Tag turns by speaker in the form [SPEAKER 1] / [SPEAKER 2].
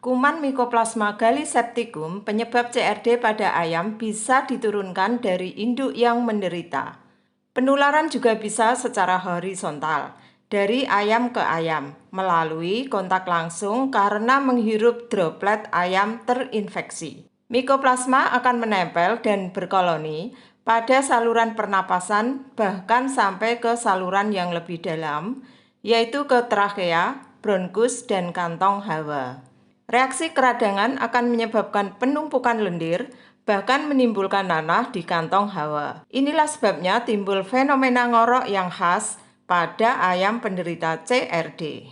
[SPEAKER 1] Kuman Mycoplasma gallisepticum penyebab CRD pada ayam bisa diturunkan dari induk yang menderita. Penularan juga bisa secara horizontal, dari ayam ke ayam, melalui kontak langsung karena menghirup droplet ayam terinfeksi. Mycoplasma akan menempel dan berkoloni pada saluran pernapasan, bahkan sampai ke saluran yang lebih dalam, yaitu ke trakea, bronkus, dan kantong hawa. Reaksi keradangan akan menyebabkan penumpukan lendir, bahkan menimbulkan nanah di kantong hawa. Inilah sebabnya timbul fenomena ngorok yang khas pada ayam penderita CRD.